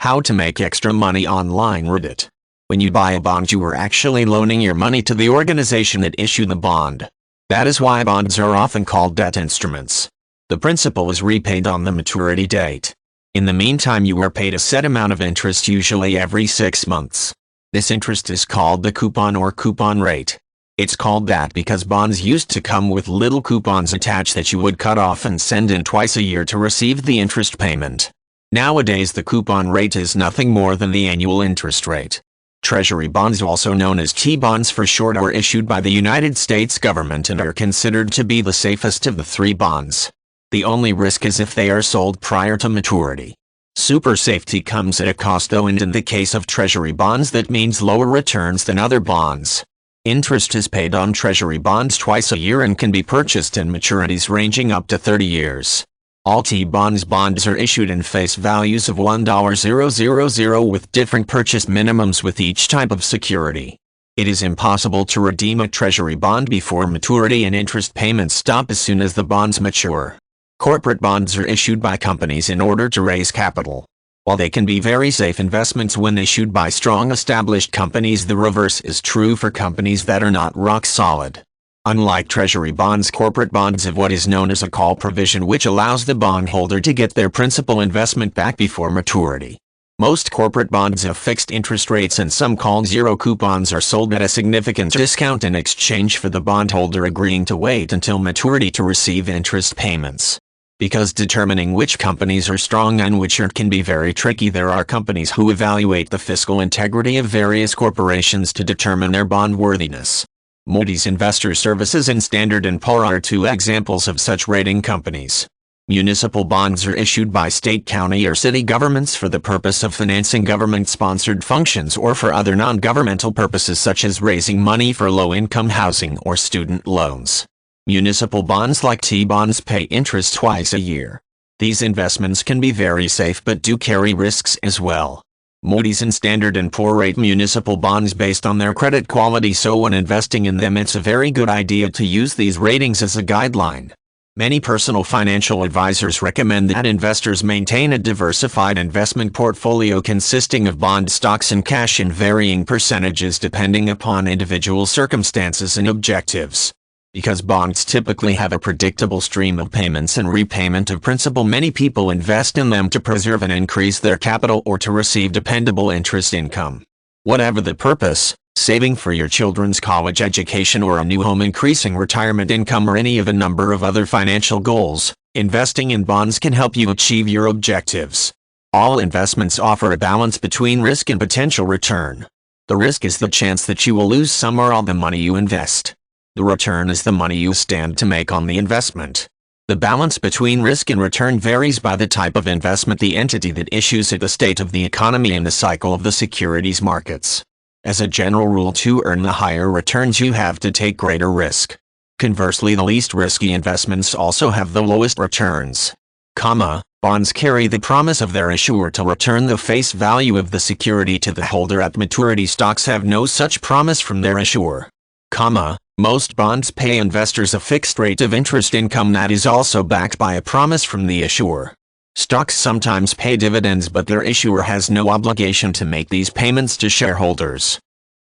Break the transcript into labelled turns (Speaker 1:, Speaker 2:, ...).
Speaker 1: How to make extra money online. Reddit. When you buy a bond, you are actually loaning your money to the organization that issued the bond. That is why bonds are often called debt instruments. The principal is repaid on the maturity date. In the meantime, you are paid a set amount of interest, usually every 6 months. This interest is called the coupon or coupon rate. It's called that because bonds used to come with little coupons attached that you would cut off and send in twice a year to receive the interest payment. Nowadays, the coupon rate is nothing more than the annual interest rate. Treasury bonds, also known as T-bonds for short, are issued by the United States government and are considered to be the safest of the three bonds. The only risk is if they are sold prior to maturity. Super safety comes at a cost though, and in the case of Treasury bonds that means lower returns than other bonds. Interest is paid on Treasury bonds twice a year and can be purchased in maturities ranging up to 30 years. All T-bonds are issued in face values of $1,000 with different purchase minimums with each type of security. It is impossible to redeem a Treasury bond before maturity, and interest payments stop as soon as the bonds mature. Corporate bonds are issued by companies in order to raise capital. While they can be very safe investments when issued by strong established companies, the reverse is true for companies that are not rock solid. Unlike Treasury bonds, corporate bonds have what is known as a call provision, which allows the bondholder to get their principal investment back before maturity. Most corporate bonds have fixed interest rates, and some called zero coupons are sold at a significant discount in exchange for the bondholder agreeing to wait until maturity to receive interest payments. Because determining which companies are strong and which aren't can be very tricky, there are companies who evaluate the fiscal integrity of various corporations to determine their bondworthiness. Moody's Investor Services and Standard & Poor are two examples of such rating companies. Municipal bonds are issued by state, county, or city governments for the purpose of financing government-sponsored functions or for other non-governmental purposes such as raising money for low-income housing or student loans. Municipal bonds, like T-bonds, pay interest twice a year. These investments can be very safe but do carry risks as well. Moody's and Standard & Poor rate municipal bonds based on their credit quality, so when investing in them, it's a very good idea to use these ratings as a guideline. Many personal financial advisors recommend that investors maintain a diversified investment portfolio consisting of bond, stocks, and cash in varying percentages depending upon individual circumstances and objectives. Because bonds typically have a predictable stream of payments and repayment of principal, many people invest in them to preserve and increase their capital or to receive dependable interest income. Whatever the purpose, saving for your children's college education or a new home, increasing retirement income, or any of a number of other financial goals, investing in bonds can help you achieve your objectives. All investments offer a balance between risk and potential return. The risk is the chance that you will lose some or all the money you invest. The return is the money you stand to make on the investment. The balance between risk and return varies by the type of investment, the entity that issues it, the state of the economy, and the cycle of the securities markets. As a general rule, to earn the higher returns, you have to take greater risk. Conversely, the least risky investments also have the lowest returns. Bonds carry the promise of their issuer to return the face value of the security to the holder at maturity. Stocks have no such promise from their issuer. Most bonds pay investors a fixed rate of interest income that is also backed by a promise from the issuer. Stocks sometimes pay dividends, but their issuer has no obligation to make these payments to shareholders.